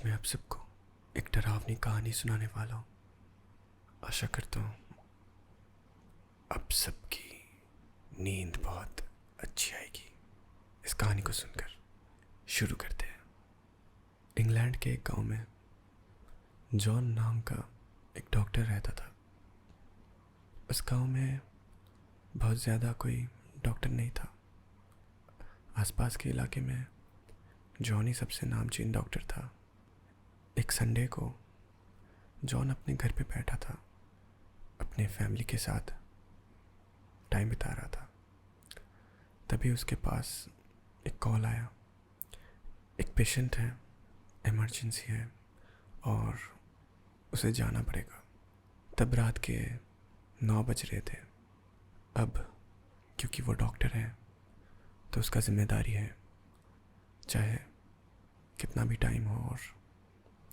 आज मैं आप सबको एक डरावनी कहानी सुनाने वाला हूँ। आशा करता हूँ आप सबकी नींद बहुत अच्छी आएगी इस कहानी को सुनकर। शुरू करते हैं। इंग्लैंड के एक गांव में जॉन नाम का एक डॉक्टर रहता था। उस गांव में बहुत ज़्यादा कोई डॉक्टर नहीं था। आसपास के इलाके में जॉन ही सबसे नामचीन डॉक्टर था। एक संडे को जॉन अपने घर पे बैठा था, अपने फैमिली के साथ टाइम बिता रहा था। तभी उसके पास एक कॉल आया। एक पेशेंट है, इमरजेंसी है और उसे जाना पड़ेगा। तब रात के 9 बज रहे थे। अब क्योंकि वो डॉक्टर है तो उसका जिम्मेदारी है, चाहे कितना भी टाइम हो और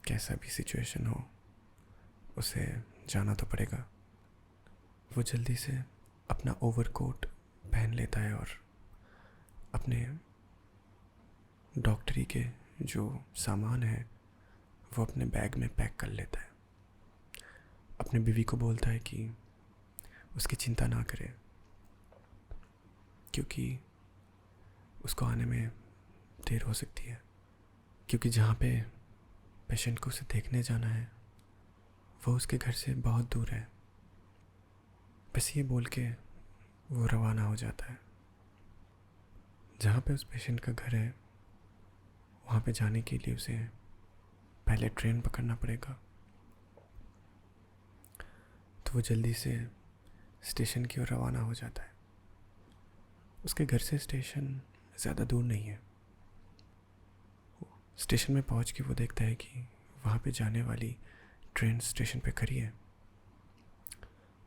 कैसा भी सिचुएशन हो, उसे जाना तो पड़ेगा। वो जल्दी से अपना ओवरकोट पहन लेता है और अपने डॉक्टरी के जो सामान है वो अपने बैग में पैक कर लेता है। अपने बीवी को बोलता है कि उसकी चिंता ना करे, क्योंकि उसको आने में देर हो सकती है, क्योंकि जहाँ पे पेशेंट को उसे देखने जाना है वो उसके घर से बहुत दूर है। बस ये बोल के वो रवाना हो जाता है। जहाँ पे उस पेशेंट का घर है वहाँ पे जाने के लिए उसे पहले ट्रेन पकड़ना पड़ेगा। तो वो जल्दी से स्टेशन की ओर रवाना हो जाता है। उसके घर से स्टेशन ज़्यादा दूर नहीं है। स्टेशन में पहुँच के वो देखता है कि वहाँ पे जाने वाली ट्रेन स्टेशन पे खड़ी है।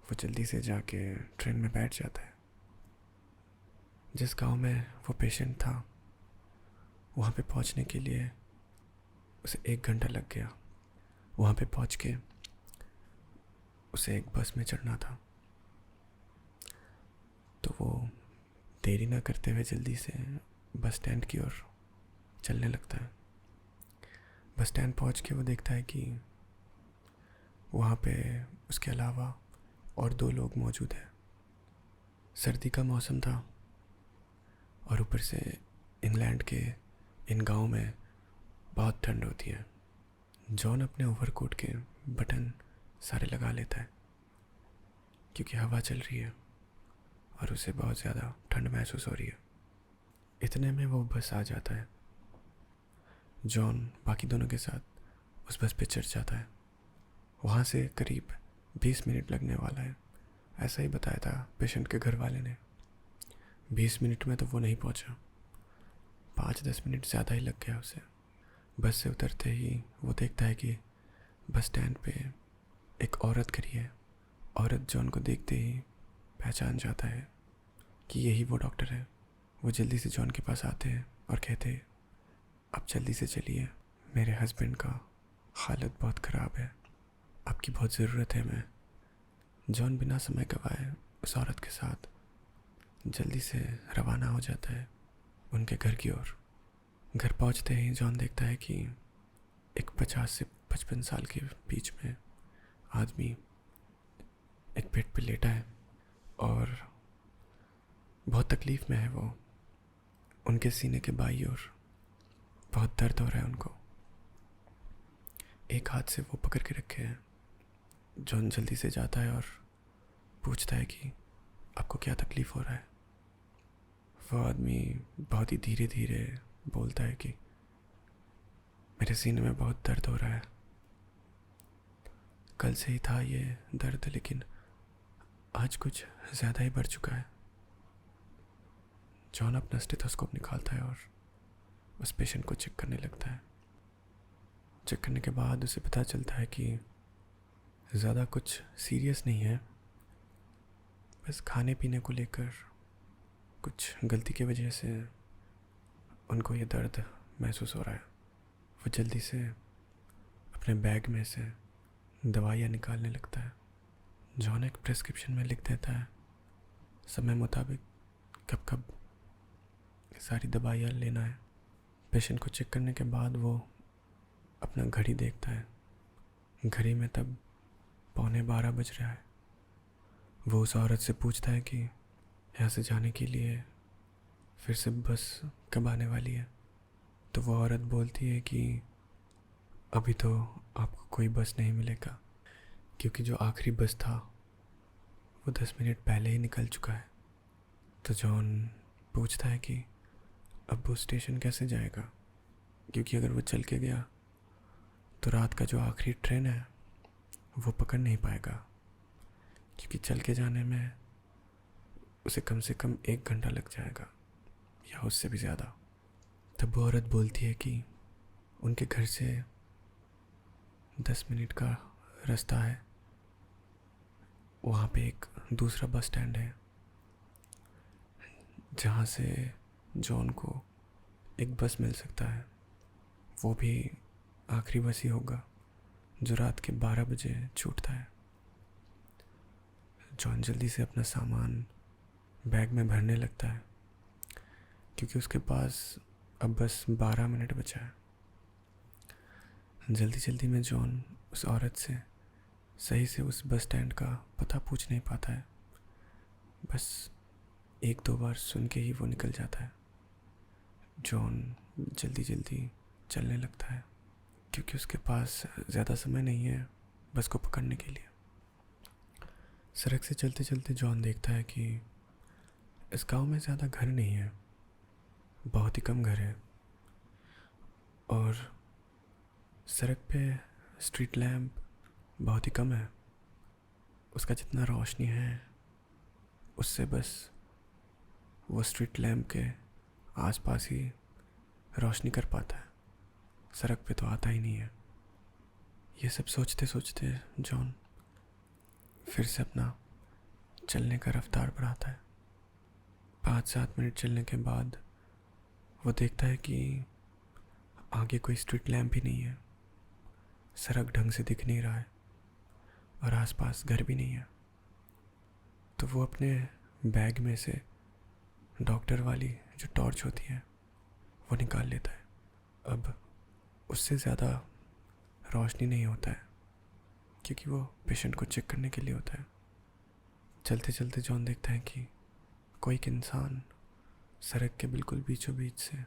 वो जल्दी से जाके ट्रेन में बैठ जाता है। जिस गांव में वो पेशेंट था वहाँ पे पहुँचने के लिए उसे 1 घंटा लग गया। वहाँ पे पहुँच के उसे एक बस में चढ़ना था, तो वो देरी ना करते हुए जल्दी से बस स्टैंड की ओर चलने लगता है। बस स्टैंड पहुँच के वो देखता है कि वहाँ पे उसके अलावा और 2 लोग मौजूद हैं। सर्दी का मौसम था और ऊपर से इंग्लैंड के इन गाँव में बहुत ठंड होती है। जॉन अपने ओवरकोट के बटन सारे लगा लेता है क्योंकि हवा चल रही है और उसे बहुत ज़्यादा ठंड महसूस हो रही है। इतने में वो बस आ जाता है। जॉन बाकी दोनों के साथ उस बस पे चढ़ जाता है। वहाँ से करीब 20 मिनट लगने वाला है, ऐसा ही बताया था पेशेंट के घर वाले ने। 20 मिनट में तो वो नहीं पहुँचा, 5-10 मिनट ज़्यादा ही लग गया उसे। बस से उतरते ही वो देखता है कि बस स्टैंड पे एक औरत खड़ी है। औरत जॉन को देखते ही पहचान जाता है कि यही वो डॉक्टर है। वो जल्दी से जॉन के पास आते हैं और कहते हैं, आप जल्दी से चलिए, मेरे हस्बैंड का हालत बहुत ख़राब है, आपकी बहुत ज़रूरत है। मैं जॉन बिना समय गवाए उस औरत के साथ जल्दी से रवाना हो जाता है उनके घर की ओर। घर पहुंचते ही जॉन देखता है कि एक 50 से 55 साल के बीच में आदमी एक बेड पे लेटा है और बहुत तकलीफ़ में है। वो उनके सीने के बाईं ओर बहुत दर्द हो रहा है उनको। एक हाथ से वो पकड़ के रखे हैं। जॉन जल्दी से जाता है और पूछता है कि आपको क्या तकलीफ़ हो रहा है। वो आदमी बहुत ही धीरे धीरे बोलता है कि मेरे सीने में बहुत दर्द हो रहा है। कल से ही था ये दर्द, लेकिन आज कुछ ज़्यादा ही बढ़ चुका है। जॉन अपना स्टेथोस्कोप निकालता है और उस पेशेंट को चेक करने लगता है। चेक करने के बाद उसे पता चलता है कि ज़्यादा कुछ सीरियस नहीं है, बस खाने पीने को लेकर कुछ गलती की वजह से उनको ये दर्द महसूस हो रहा है। वो जल्दी से अपने बैग में से दवाइयाँ निकालने लगता है। जॉन एक प्रिस्क्रिप्शन में लिख देता है समय मुताबिक कब कब सारी दवाइयाँ लेना है। पेशेंट को चेक करने के बाद वो अपना घड़ी देखता है। घड़ी में तब 11:15 बज रहा है। वो उस औरत से पूछता है कि यहाँ से जाने के लिए फिर से बस कब आने वाली है। तो वो औरत बोलती है कि अभी तो आपको कोई बस नहीं मिलेगा, क्योंकि जो आखिरी बस था वो 10 मिनट पहले ही निकल चुका है। तो जॉन पूछता है कि अब वो स्टेशन कैसे जाएगा, क्योंकि अगर वो चल के गया तो रात का जो आखिरी ट्रेन है वो पकड़ नहीं पाएगा, क्योंकि चल के जाने में उसे कम से कम 1 घंटा लग जाएगा या उससे भी ज़्यादा। तब वो औरत बोलती है कि उनके घर से 10 मिनट का रास्ता है, वहाँ पे एक दूसरा बस स्टैंड है जहाँ से जॉन को एक बस मिल सकता है। वो भी आखिरी बस ही होगा जो रात के 12 बजे छूटता है। जॉन जल्दी से अपना सामान बैग में भरने लगता है, क्योंकि उसके पास अब बस 12 मिनट बचा है। जल्दी जल्दी में जॉन उस औरत से सही से उस बस स्टैंड का पता पूछ नहीं पाता है। बस 1-2 बार सुन के ही वो निकल जाता है। जॉन जल्दी जल्दी चलने लगता है, क्योंकि उसके पास ज़्यादा समय नहीं है बस को पकड़ने के लिए। सड़क से चलते चलते जॉन देखता है कि इस गांव में ज़्यादा घर नहीं है, बहुत ही कम घर है। और सड़क पे स्ट्रीट लैम्प बहुत ही कम है। उसका जितना रोशनी है उससे बस वो स्ट्रीट लैम्प के आसपास ही रोशनी कर पाता है, सड़क पे तो आता ही नहीं है। ये सब सोचते सोचते जॉन फिर से अपना चलने का रफ्तार बढ़ाता है। 5-7 मिनट चलने के बाद वो देखता है कि आगे कोई स्ट्रीट लैम्प ही नहीं है, सड़क ढंग से दिख नहीं रहा है और आसपास घर भी नहीं है। तो वो अपने बैग में से डॉक्टर वाली जो टॉर्च होती है वो निकाल लेता है। अब उससे ज़्यादा रोशनी नहीं होता है, क्योंकि वो पेशेंट को चेक करने के लिए होता है। चलते चलते जॉन देखता है कि कोई एक इंसान सड़क के बिल्कुल बीचों बीच से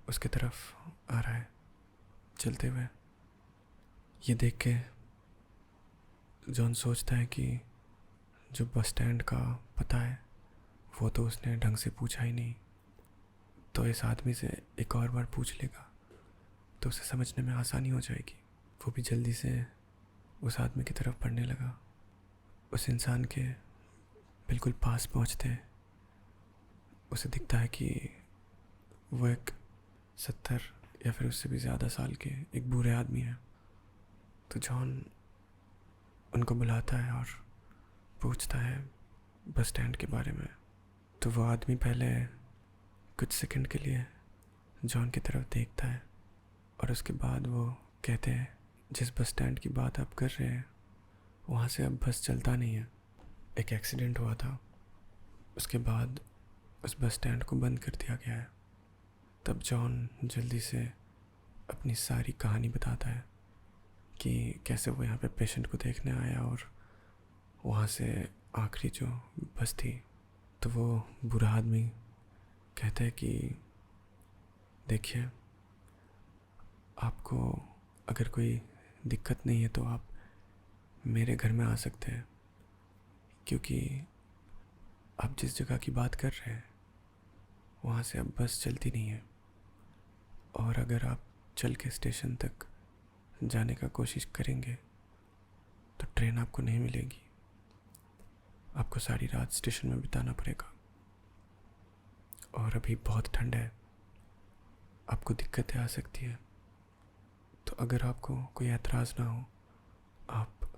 उसके तरफ आ रहा है चलते हुए। ये देख के जॉन सोचता है कि जो बस स्टैंड का पता है वो तो उसने ढंग से पूछा ही नहीं, तो इस आदमी से एक और बार पूछ लेगा तो उसे समझने में आसानी हो जाएगी। वो भी जल्दी से उस आदमी की तरफ बढ़ने लगा। उस इंसान के बिल्कुल पास पहुंचते उसे दिखता है कि वो एक 70 या फिर उससे भी ज़्यादा साल के एक बूढ़े आदमी है। तो जॉन उनको बुलाता है और पूछता है बस स्टैंड के बारे में। तो वो आदमी पहले कुछ सेकंड के लिए जॉन की तरफ देखता है और उसके बाद वो कहते हैं जिस बस स्टैंड की बात आप कर रहे हैं वहाँ से अब बस चलता नहीं है, एक एक्सीडेंट हुआ था, उसके बाद उस बस स्टैंड को बंद कर दिया गया है। तब जॉन जल्दी से अपनी सारी कहानी बताता है कि कैसे वो यहाँ पे पेशेंट को देखने आया और वहाँ से आखिरी जो बस थी। तो वो बुरा आदमी कहता है कि देखिए, आपको अगर कोई दिक्कत नहीं है तो आप मेरे घर में आ सकते हैं, क्योंकि आप जिस जगह की बात कर रहे हैं वहाँ से अब बस चलती नहीं है, और अगर आप चल के स्टेशन तक जाने का कोशिश करेंगे तो ट्रेन आपको नहीं मिलेगी, आपको सारी रात स्टेशन में बिताना पड़ेगा। और अभी बहुत ठंड है, आपको दिक्कतें आ सकती है। तो अगर आपको कोई एतराज़ ना हो, आप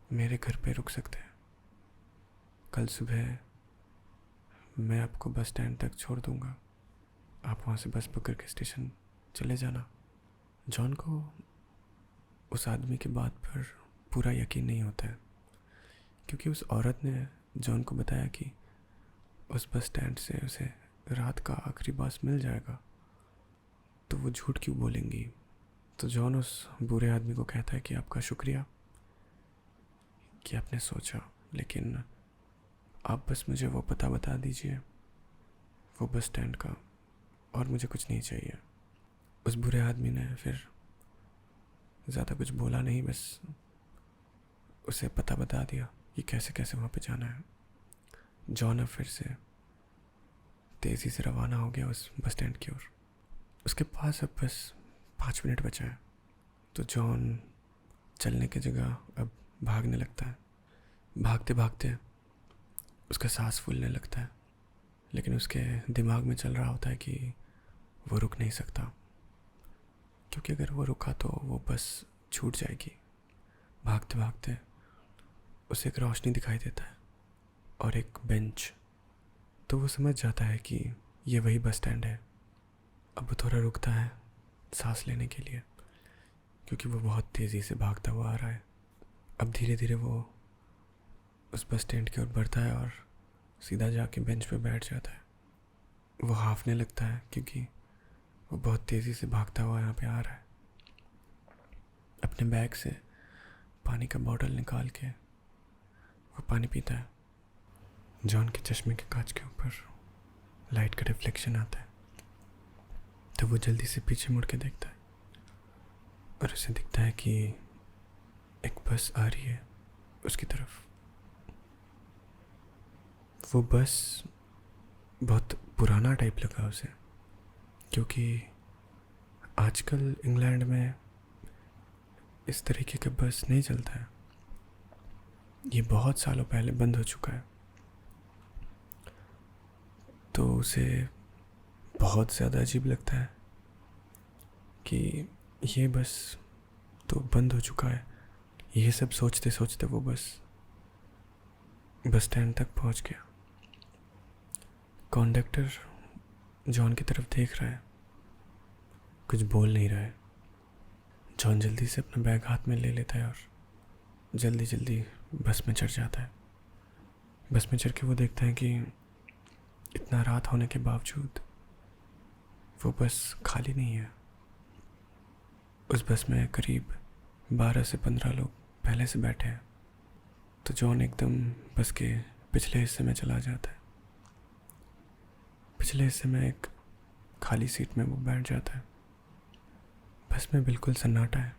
मेरे घर पे रुक सकते हैं। कल सुबह मैं आपको बस स्टैंड तक छोड़ दूँगा, आप वहाँ से बस पकड़ के स्टेशन चले जाना। जॉन को उस आदमी की बात पर पूरा यकीन नहीं होता है, क्योंकि उस औरत ने जॉन को बताया कि उस बस स्टैंड से उसे रात का आखिरी बस मिल जाएगा, तो वो झूठ क्यों बोलेंगी। तो जॉन उस बुरे आदमी को कहता है कि आपका शुक्रिया कि आपने सोचा, लेकिन आप बस मुझे वो पता बता दीजिए, वो बस स्टैंड का, और मुझे कुछ नहीं चाहिए। उस बुरे आदमी ने फिर ज़्यादा कुछ बोला नहीं, बस उसे पता बता दिया कि कैसे कैसे वहाँ पे जाना है। जॉन अब फिर से तेज़ी से रवाना हो गया उस बस स्टैंड की ओर। उसके पास अब बस 5 मिनट बचा है। तो जॉन चलने की जगह अब भागने लगता है। भागते भागते उसका सांस फूलने लगता है, लेकिन उसके दिमाग में चल रहा होता है कि वो रुक नहीं सकता, क्योंकि अगर वो रुका तो वो बस छूट जाएगी। भागते भागते उसे एक रोशनी दिखाई देता है और एक बेंच। तो वो समझ जाता है कि ये वही बस स्टैंड है। अब वो थोड़ा रुकता है सांस लेने के लिए, क्योंकि वो बहुत तेज़ी से भागता हुआ आ रहा है। अब धीरे धीरे वो उस बस स्टैंड की ओर बढ़ता है और सीधा जाके बेंच पे बैठ जाता है। वो हांफने लगता है क्योंकि वो बहुत तेज़ी से भागता हुआ यहाँ पे आ रहा है। अपने बैग से पानी का बॉटल निकाल के वो पानी पीता है। जॉन के चश्मे के कांच के ऊपर लाइट का रिफ्लेक्शन आता है, तो वो जल्दी से पीछे मुड़ के देखता है और उसे दिखता है कि एक बस आ रही है उसकी तरफ। वो बस बहुत पुराना टाइप लगा उसे, क्योंकि आजकल इंग्लैंड में इस तरीके का बस नहीं चलता है। ये बहुत सालों पहले बंद हो चुका है। तो उसे बहुत ज़्यादा अजीब लगता है कि ये बस तो बंद हो चुका है। ये सब सोचते सोचते वो बस स्टैंड तक पहुंच गया। कंडक्टर जॉन की तरफ देख रहा है, कुछ बोल नहीं रहा है। जॉन जल्दी से अपना बैग हाथ में ले लेता है और जल्दी जल्दी बस में चढ़ जाता है। बस में चढ़ के वो देखता है कि इतना रात होने के बावजूद वो बस खाली नहीं है। उस बस में करीब 12 से 15 लोग पहले से बैठे हैं। तो जॉन एकदम बस के पिछले हिस्से में चला जाता है। पिछले हिस्से में एक खाली सीट में वो बैठ जाता है। बस में बिल्कुल सन्नाटा है,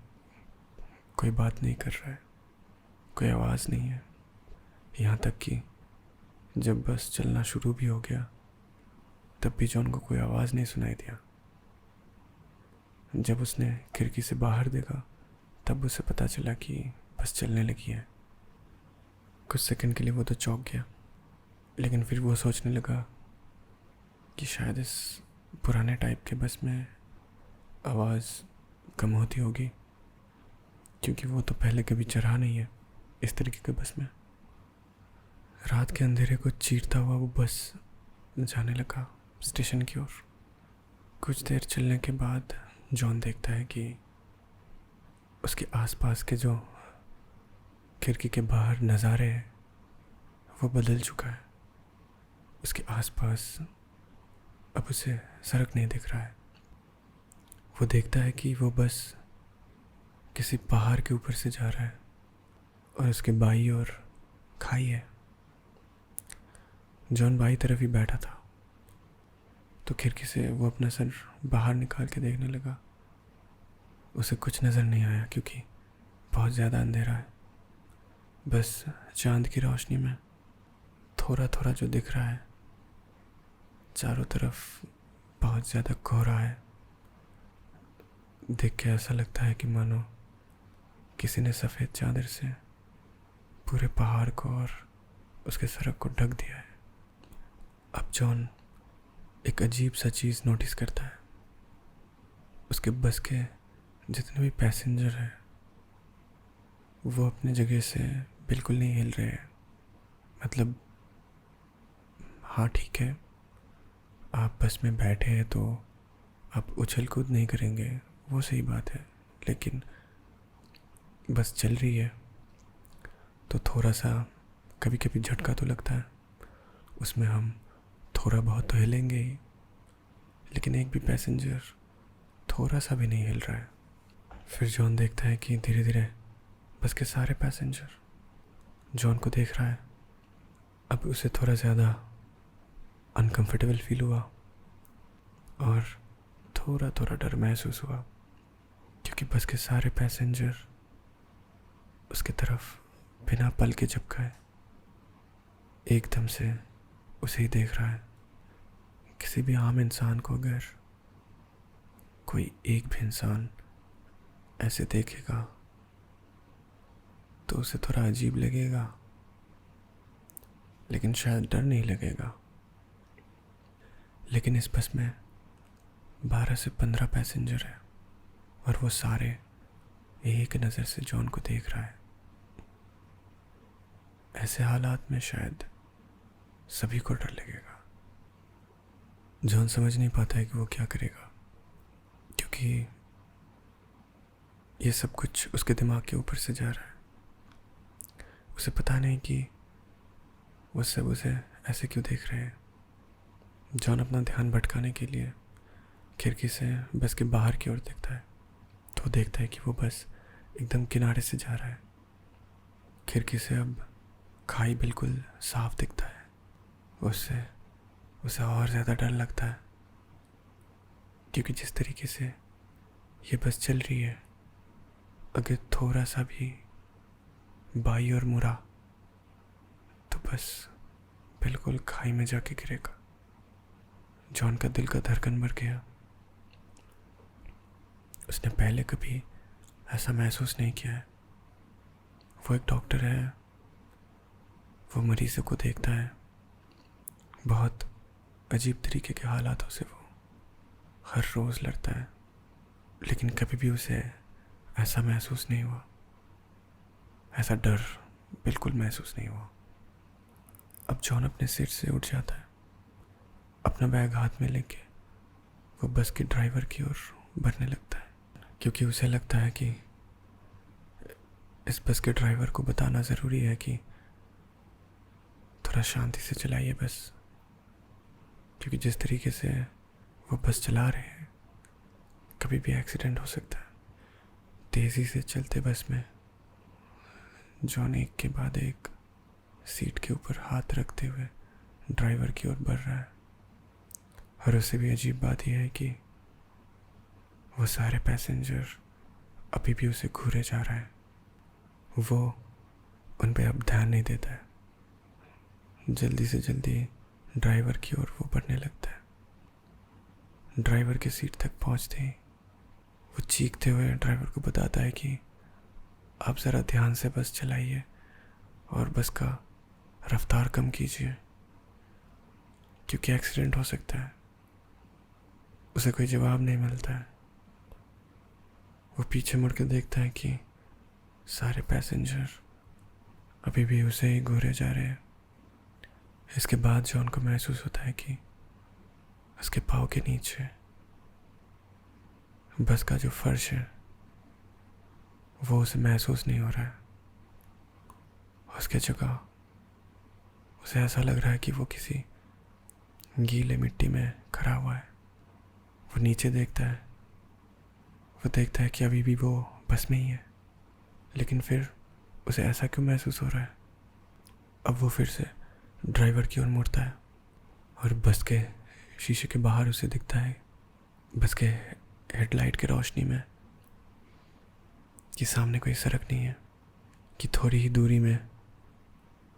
कोई बात नहीं कर रहा है, कोई आवाज़ नहीं है। यहाँ तक कि जब बस चलना शुरू भी हो गया तब भी जॉन को कोई आवाज़ नहीं सुनाई दिया। जब उसने खिड़की से बाहर देखा तब उसे पता चला कि बस चलने लगी है। कुछ सेकंड के लिए वो तो चौंक गया, लेकिन फिर वो सोचने लगा कि शायद इस पुराने टाइप के बस में आवाज़ कम होती होगी, क्योंकि वो तो पहले कभी चढ़ा नहीं है इस तरीके के बस में। रात के अंधेरे को चीरता हुआ वो बस जाने लगा स्टेशन की ओर। कुछ देर चलने के बाद जॉन देखता है कि उसके आसपास के जो खिड़की के बाहर नज़ारे हैं वो बदल चुका है। उसके आसपास अब उसे सड़क नहीं दिख रहा है। वो देखता है कि वो बस किसी पहाड़ के ऊपर से जा रहा है और उसके बाई ओर खाई है। जॉन बाई तरफ ही बैठा था, तो खिड़की से वो अपना सर बाहर निकाल के देखने लगा। उसे कुछ नज़र नहीं आया क्योंकि बहुत ज़्यादा अंधेरा है। बस चांद की रोशनी में थोड़ा थोड़ा जो दिख रहा है, चारों तरफ बहुत ज़्यादा कोहरा है। देख के ऐसा लगता है कि मानो किसी ने सफ़ेद चादर से पूरे पहाड़ को और उसके सड़क को ढक दिया है। अब जॉन एक अजीब सा चीज़ नोटिस करता है। उसके बस के जितने भी पैसेंजर हैं वो अपने जगह से बिल्कुल नहीं हिल रहे हैं। मतलब हाँ ठीक है, आप बस में बैठे हैं तो आप उछल कूद नहीं करेंगे, वो सही बात है, लेकिन बस चल रही है तो थोड़ा सा कभी कभी झटका तो लगता है। उसमें हम थोड़ा बहुत तो हिलेंगे ही, लेकिन एक भी पैसेंजर थोड़ा सा भी नहीं हिल रहा है। फिर जॉन देखता है कि धीरे धीरे बस के सारे पैसेंजर जॉन को देख रहा है। अब उसे थोड़ा ज़्यादा अनकंफर्टेबल फील हुआ और थोड़ा थोड़ा डर महसूस हुआ, क्योंकि बस के सारे पैसेंजर उसकी तरफ बिना पल के झपकाए एकदम से उसे ही देख रहा है। किसी भी आम इंसान को अगर कोई एक भी इंसान ऐसे देखेगा तो उसे थोड़ा अजीब लगेगा, लेकिन शायद डर नहीं लगेगा। लेकिन इस बस में 12 से 15 पैसेंजर हैं और वो सारे एक नज़र से जॉन को देख रहा है। ऐसे हालात में शायद सभी को डर लगेगा। जॉन समझ नहीं पाता है कि वो क्या करेगा, क्योंकि ये सब कुछ उसके दिमाग के ऊपर से जा रहा है। उसे पता नहीं कि वो सब उसे ऐसे क्यों देख रहे हैं। जॉन अपना ध्यान भटकाने के लिए खिड़की से बस के बाहर की ओर देखता है, तो देखता है कि वो बस एकदम किनारे से जा रहा है। खिड़की से अब खाई बिल्कुल साफ दिखता है। उसे और ज़्यादा डर लगता है, क्योंकि जिस तरीके से ये बस चल रही है, अगर थोड़ा सा भी बाई और मुड़ा तो बस बिल्कुल खाई में जाके गिरेगा। जॉन का दिल का धड़कन बढ़ गया। उसने पहले कभी ऐसा महसूस नहीं किया है। वो एक डॉक्टर है, वो मरीजों को देखता है। बहुत अजीब तरीके के हालातों से वो हर रोज़ लड़ता है, लेकिन कभी भी उसे ऐसा महसूस नहीं हुआ, ऐसा डर बिल्कुल महसूस नहीं हुआ। अब जॉन अपने सीट से उठ जाता है। अपना बैग हाथ में लेके वो बस के ड्राइवर की ओर बढ़ने लगता है, क्योंकि उसे लगता है कि इस बस के ड्राइवर को बताना ज़रूरी है कि थोड़ा शांति से चलाइए बस, क्योंकि जिस तरीके से वो बस चला रहे हैं कभी भी एक्सीडेंट हो सकता है। तेज़ी से चलते बस में जॉन एक के बाद एक सीट के ऊपर हाथ रखते हुए ड्राइवर की ओर बढ़ रहा है। और उसे भी अजीब बात यह है कि वो सारे पैसेंजर अभी भी उसे घूरे जा रहा है। वो उन पे अब ध्यान नहीं देता है। जल्दी से जल्दी ड्राइवर की ओर वो बढ़ने लगता है। ड्राइवर की सीट तक पहुंचते ही वो चीखते हुए ड्राइवर को बताता है कि आप ज़रा ध्यान से बस चलाइए और बस का रफ्तार कम कीजिए, क्योंकि एक्सीडेंट हो सकता है। उसे कोई जवाब नहीं मिलता है। वो पीछे मुड़ के देखता है कि सारे पैसेंजर अभी भी उसे ही घूरे जा रहे हैं। इसके बाद जॉन को महसूस होता है कि उसके पाँव के नीचे बस का जो फर्श है वो उसे महसूस नहीं हो रहा है। उसके जगह उसे ऐसा लग रहा है कि वो किसी गीले मिट्टी में खड़ा हुआ है। वो नीचे देखता है। वो देखता है कि अभी भी वो बस में ही है, लेकिन फिर उसे ऐसा क्यों महसूस हो रहा है। अब वो फिर से ड्राइवर की ओर मुड़ता है और बस के शीशे के बाहर उसे दिखता है, बस के हेडलाइट की रोशनी में, कि सामने कोई सड़क नहीं है, कि थोड़ी ही दूरी में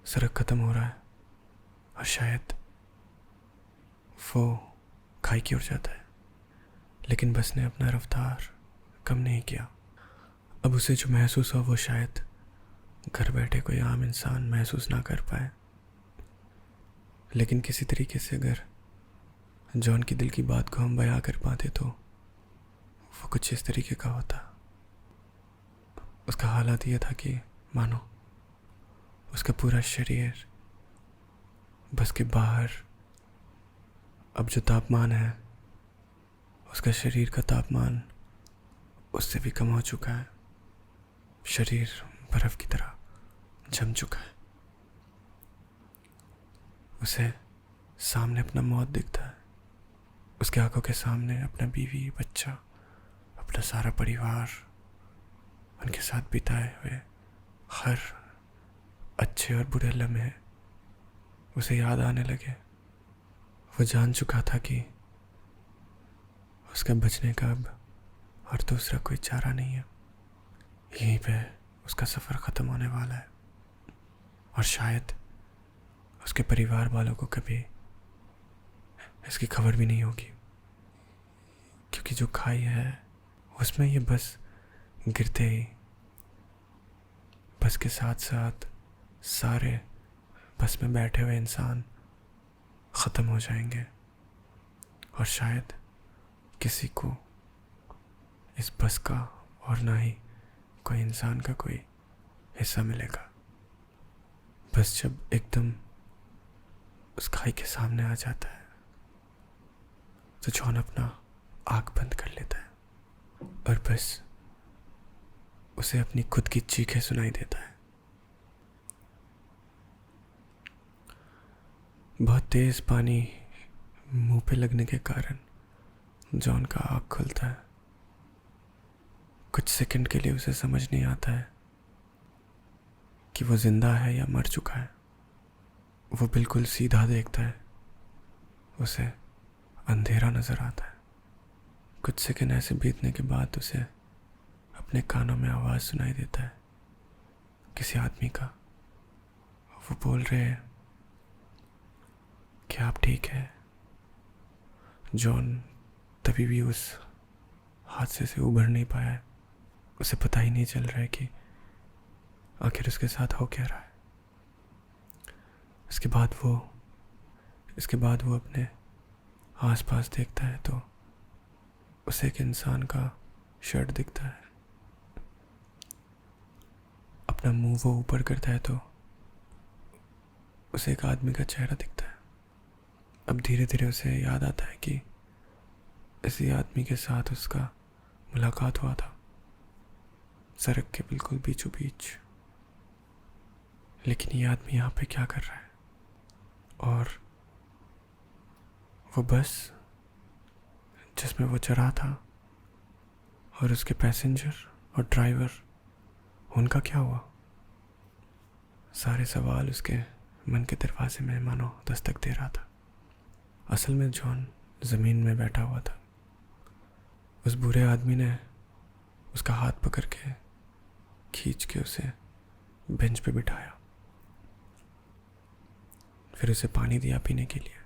सड़क ख़त्म हो रहा है और शायद वो खाई की ओर जाता है। लेकिन बस ने अपना रफ्तार कम नहीं किया। अब उसे जो महसूस हुआ वो शायद घर बैठे कोई आम इंसान महसूस ना कर पाए, लेकिन किसी तरीके से अगर जॉन की दिल की बात को हम बयां कर पाते तो वो कुछ इस तरीके का होता। उसका हालात ये था कि मानो उसका पूरा शरीर बस के बाहर अब जो तापमान है, उसका शरीर का तापमान उससे भी कम हो चुका है। शरीर बर्फ की तरह जम चुका है। उसे सामने अपना मौत दिखता है। उसके आंखों के सामने अपना बीवी, बच्चा, अपना सारा परिवार उनके साथ बिताए हुए हर अच्छे और बुरे लम्हे उसे याद आने लगे। वो जान चुका था कि उसका बचने का अब और दूसरा कोई चारा नहीं है। यहीं पे उसका सफ़र ख़त्म होने वाला है और शायद उसके परिवार वालों को कभी इसकी खबर भी नहीं होगी, क्योंकि जो खाई है उसमें ये बस गिरते ही बस के साथ साथ सारे बस में बैठे हुए इंसान ख़त्म हो जाएंगे और शायद किसी को इस बस का और ना ही कोई इंसान का कोई हिस्सा मिलेगा। बस जब एकदम उस खाई के सामने आ जाता है तो जॉन अपना आँख बंद कर लेता है और बस उसे अपनी खुद की चीखें सुनाई देता है। बहुत तेज पानी मुंह पे लगने के कारण जॉन का आँख खुलता है। कुछ सेकंड के लिए उसे समझ नहीं आता है कि वो जिंदा है या मर चुका है। वो बिल्कुल सीधा देखता है, उसे अंधेरा नजर आता है। कुछ सेकंड ऐसे बीतने के बाद उसे अपने कानों में आवाज़ सुनाई देता है किसी आदमी का। वो बोल रहे हैं, क्या आप ठीक है? जॉन तभी भी उस हादसे से उभर नहीं पाया है। उसे पता ही नहीं चल रहा है कि आखिर उसके साथ हो क्या रहा है। इसके बाद वो अपने आसपास देखता है तो उसे एक इंसान का शर्ट दिखता है। अपना मुंह वो ऊपर करता है तो उसे एक आदमी का चेहरा दिखता है। अब धीरे धीरे उसे याद आता है कि इसी आदमी के साथ उसका मुलाकात हुआ था सड़क के बिल्कुल बीचों बीच। लेकिन ये आदमी यहाँ पे क्या कर रहा है? और वो बस जिसमें वो चढ़ा था और उसके पैसेंजर और ड्राइवर, उनका क्या हुआ? सारे सवाल उसके मन के दरवाजे में मानो दस्तक दे रहा था। असल में जॉन ज़मीन में बैठा हुआ था। उस बुरे आदमी ने उसका हाथ पकड़ के खींच के उसे बेंच पे बिठाया, फिर उसे पानी दिया पीने के लिए।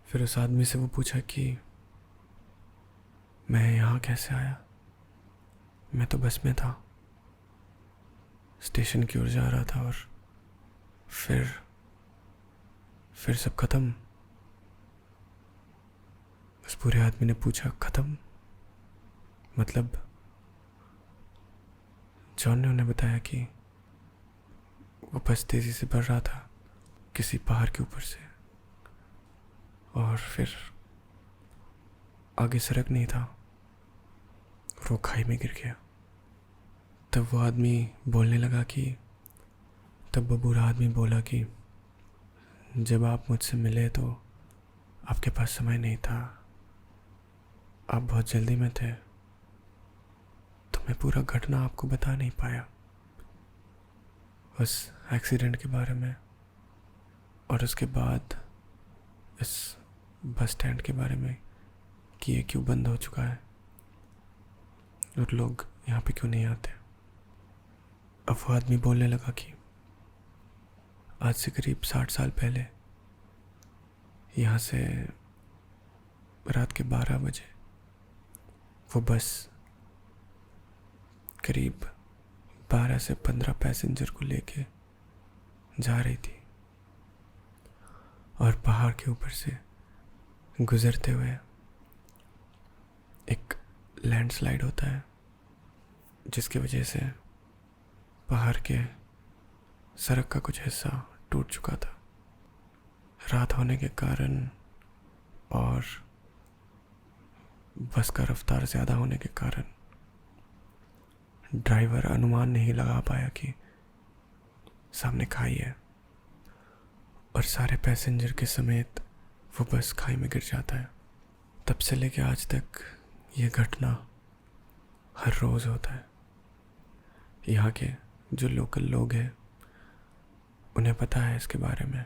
फिर उस आदमी से वो पूछा कि मैं यहाँ कैसे आया? मैं तो बस में था, स्टेशन की ओर जा रहा था और फिर सब खत्म। उस बुरे आदमी ने पूछा, खत्म मतलब? जॉन ने उन्हें बताया कि वो बस तेजी से बढ़ रहा था किसी पहाड़ के ऊपर से और फिर आगे सड़क नहीं था और वो खाई में गिर गया। तब वो बुरा आदमी बोला कि जब आप मुझसे मिले तो आपके पास समय नहीं था, आप बहुत जल्दी में थे, तो मैं पूरा घटना आपको बता नहीं पाया उस एक्सीडेंट के बारे में और उसके बाद इस बस स्टैंड के बारे में कि ये क्यों बंद हो चुका है और लोग यहाँ पे क्यों नहीं आते। अब वो आदमी बोलने लगा कि आज से करीब 60 साल पहले यहाँ से रात के 12 बजे वो बस करीब 12 से 15 पैसेंजर को लेके जा रही थी और पहाड़ के ऊपर से गुजरते हुए एक लैंडस्लाइड होता है जिसकी वजह से पहाड़ के सड़क का कुछ हिस्सा टूट चुका था। रात होने के कारण और बस का रफ्तार ज़्यादा होने के कारण ड्राइवर अनुमान नहीं लगा पाया कि सामने खाई है और सारे पैसेंजर के समेत वो बस खाई में गिर जाता है। तब से लेके आज तक ये घटना हर रोज़ होता है यहाँ के जो लोकल लोग हैं उन्हें पता है इसके बारे में,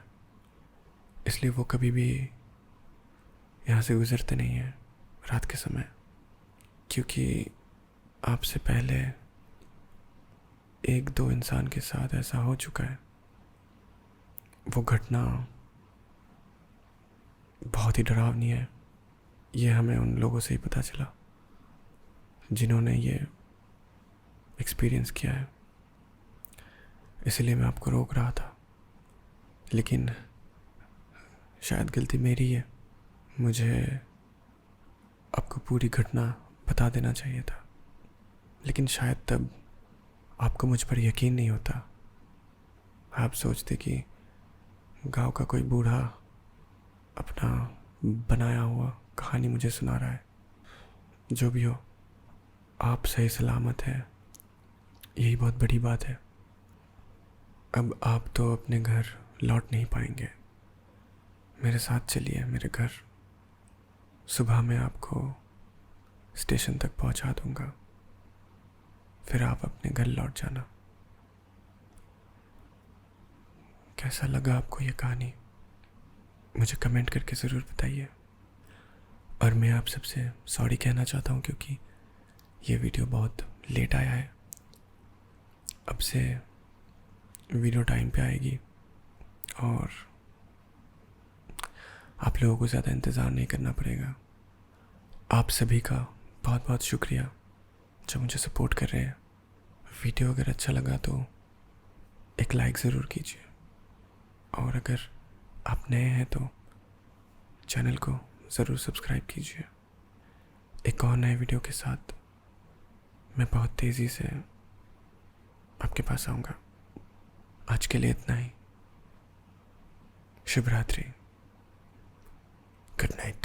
इसलिए वो कभी भी यहाँ से गुज़रते नहीं हैं रात के समय, क्योंकि आपसे पहले एक दो इंसान के साथ ऐसा हो चुका है। वो घटना बहुत ही डरावनी है। ये हमें उन लोगों से ही पता चला जिन्होंने ये एक्सपीरियंस किया है, इसलिए मैं आपको रोक रहा था। लेकिन शायद गलती मेरी है, मुझे आपको पूरी घटना बता देना चाहिए था, लेकिन शायद तब आपको मुझ पर यकीन नहीं होता। आप सोचते कि गांव का कोई बूढ़ा अपना बनाया हुआ कहानी मुझे सुना रहा है। जो भी हो, आप सही सलामत हैं, यही बहुत बड़ी बात है। अब आप तो अपने घर लौट नहीं पाएंगे, मेरे साथ चलिए मेरे घर। सुबह मैं आपको स्टेशन तक पहुंचा दूंगा, फिर आप अपने घर लौट जाना। कैसा लगा आपको ये कहानी, मुझे कमेंट करके ज़रूर बताइए। और मैं आप सबसे सॉरी कहना चाहता हूँ क्योंकि ये वीडियो बहुत लेट आया है। अब से वीडियो टाइम पे आएगी और आप लोगों को ज़्यादा इंतज़ार नहीं करना पड़ेगा। आप सभी का बहुत बहुत शुक्रिया जो मुझे सपोर्ट कर रहे हैं। वीडियो अगर अच्छा लगा तो एक लाइक ज़रूर कीजिए, और अगर आप नए हैं तो चैनल को ज़रूर सब्सक्राइब कीजिए। एक और नए वीडियो के साथ मैं बहुत तेज़ी से आपके पास आऊँगा। आज के लिए इतना ही। शुभ रात्रि, गुड नाइट।